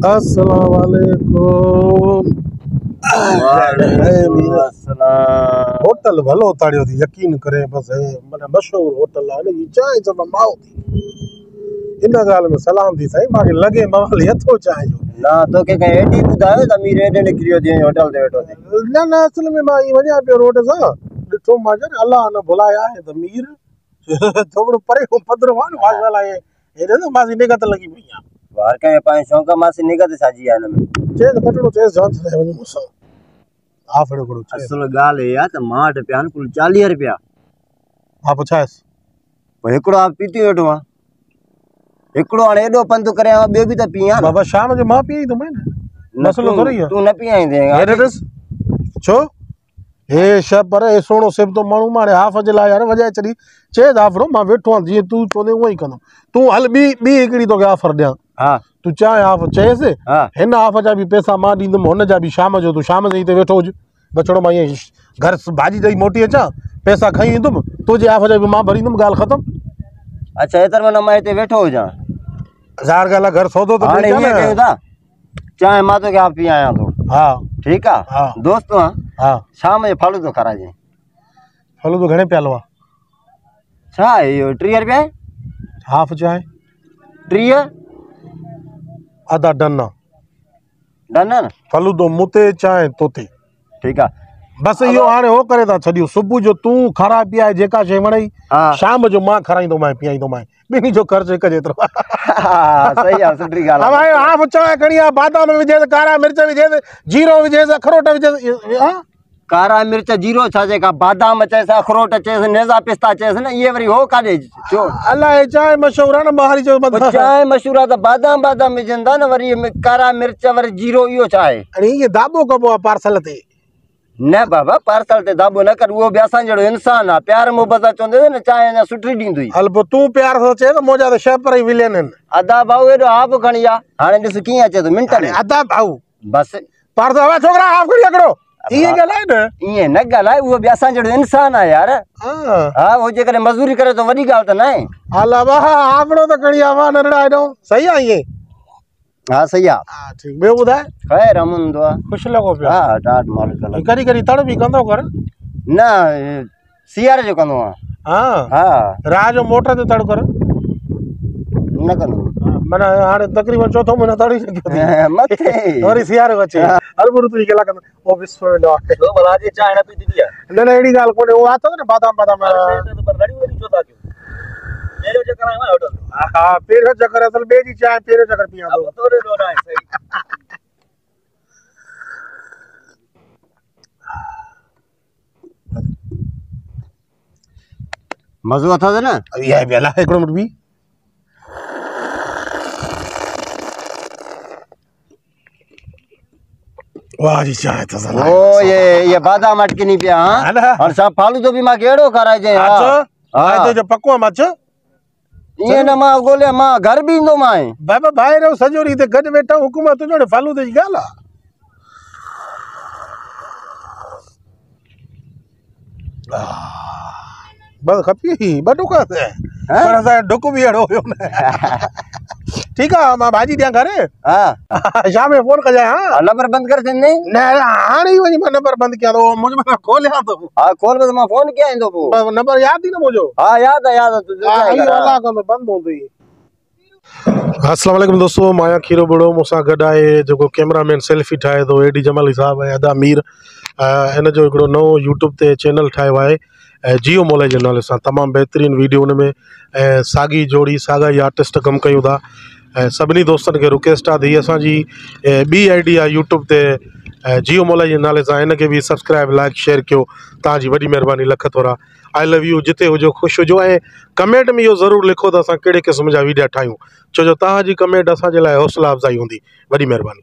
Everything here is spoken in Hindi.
अस्सलाम वालेकुम। होटल भलो ताड़ियो थी, यकीन करे बस मन मशहूर होटल है न चाय जब माओ थी इन गाल में सलाम थी सही माके लगे माल हथो चाय जो ना तो के एडी बुधायो जमीर एडे निकरियो थी होटल दे वेठो थी ना असल में मां ई वजा पे रोड सा डिठो माजर अल्लाह न बुलाया है जमीर थोड़ो परे को पदरवान वाला है एरे तो मासी निगत लगी भैया बाहर के पाए शौक मासी निगत साजी है न चेस कटड़ो चेस जान से वनी मुसा आ फड़ो करो चेस असल गाल है या त माट प्यान कुल 40 रुपया आ पुछास एकड़ो आप पीती वेठो आ एकड़ो आने एडो पंद करे बे भी त पिया बाबा शाम जो मां पी तो मैं मसलो थोड़ी है तू न पियाई देगा एड्रेस छो हे शब पर ए सोनो सिब तो मानू मारे हाफ जे ला यार वजाए चली चे दाफरो मां वेठो जी तू चोने वही कंदो तू हल बी एकड़ी तो ऑफर दिया हां तू चाहे हाफ चेस हां हिन हाफ जा भी पैसा मां दींदम हुन जा भी शाम जो तू शाम जे ते वेठो हुज बचड़ो मां ये घर भाजी दई मोटी अचा पैसा खई इंदम तुझे हाफ जा भी मां भरींदम गाल खत्म अच्छा एतर में मैं ते वेठो हो जा हजार गाला घर सौदो तो हां ये कहू था चाहे मां तो के आप पिया तो हां ठीक है हां दोस्त हां शाम में फालू तो खरा जे फलो तो घणे प्यालो छा यो 30 रुपया हाफ चाहे 30 आधा डन डन न फलू दो मुते चाहे तोते ठीक है बस यो हाने हो करे ता छडियो सुबह जो तू खरा पिया जेका शे वणई शाम जो मां खराइंदो मैं पियाइंदो मैं बिनी जो खर्च एक जेतरो सही है सुठी गाल अब आयो हाफ चाय कणिया बादाम विजे कारा मिर्च विजे जीरो विजे अखरोट विजे हां कारा मिर्च जीरो छा जेका बादाम चेस अखरोट चेस नेजा पिस्ता चेस न ये वरी हो काडे जो अल्लाह ए चाय मशहूर है न बाहरी जो चाय मशहूर है त बादाम विजंदा न वरी कारा मिर्च वरी जीरो यो चाय अरे ये दाबो कबो पार्सल ते न बाबा पार्सल ते दाबो न कर वो ब्यासा जड़ो इंसान आ प्यार मोहब्बत चोंदे न चाय न सुठी दींदुई अलबो तू प्यार सोचे तो मोजा तो शेपर ही विलेन अदा भाऊ एडो आप खणिया हाने दिस की अचे तो मिंट में अदा भाऊ बस पार्सल हवा छोकरा आप खड़िया करो ये गलाए न ये न गलाए वो ब्यासा जड़ो इंसान आ यार हां वो जे करे मजदूरी करे तो वडी गाल त ना अल्लाह वाह आपड़ो तो कणिया वा नरड़ा आडो सही आ ये हां सही आ ठीक बे बुधाए खैर अमन दुआ खुश लगो पिया हां टाट माल कल करी करी तड़ भी कंदो कर ना सियारे जो कंदो हां हां राज जो मोटर ते तड़ कर न कंदो मने हाने तकरीबन चौथो महीना तड़ी गयो मथे और सियारे बचे हर बुरु तू केला कंदो ओ बिस्मिल्लाह तो भला जे चाय न पीती दिया न एडी गाल कोने वो आतो न बादाम तो पर रड़ी वरी चोता क्यों मेरो चक्कर आया होटल हां पेरो चक्कर असल बेजी चाय पेरो चक्कर पिया दो तोरे दोना है सही मजो था ना ये बेला एकड़ो मिनट भी वाह जी चाय तो सला ओ ये बादाम अटके नहीं पिया हां और सब फालू तो भी मां केड़ो कराय जे हां तो जो पक्को मच ये न मां गोले मां घर भी इंदो मां बाबा बाहर सजोरी ते गड बैठा हुकूमत जोड़े फालू दे गाला बस खपी बडो का है पर सा डुक भी अड़ो हो ठीक है मां भाजी दिया घरे हां शाम में फोन कर जाए हां नंबर बंद कर दे नहीं न हां ही वनी नंबर बंद किया तो मुझे मैं खोलिया तो हां खोल के मैं फोन किया इंदो वो नंबर याद ही ना मुझे हां याद है तू अल्लाह का बंद हो गई अस्सलाम वालेकुम दोस्तों माया खीरो बड़ो मुसा गड है जो कैमरामैन सेल्फी ठाए तो एडी जमाली साहब है अदा मीर इन जो एकड़ो नओ यूट्यूब ते चैनल ठायो है जियो मोले जे नाले सां तमाम बेहतरीन वीडियो उनमें सागी जोड़ी सागा आर्टिस्ट कम कयूं था सभी दोस्तन के रिक्वेस्ट आ थी असांजी बी आईडी आ यूट्यूब ते जियो मोला जे नाले सां इन के भी सब्सक्राइब लाइक शेयर कयो ताजी वडी मेहरबानी लख थोरा आई लव यू जिते हुजो खुश हुजो ए कमेंट में यो जरूर लिखो तो असां केड़े किस्म जा वीडियो ठायूं छो जो ताजी कमेंट असां जे लाए हौसला अफजाई हुंदी वडी मेहरबानी।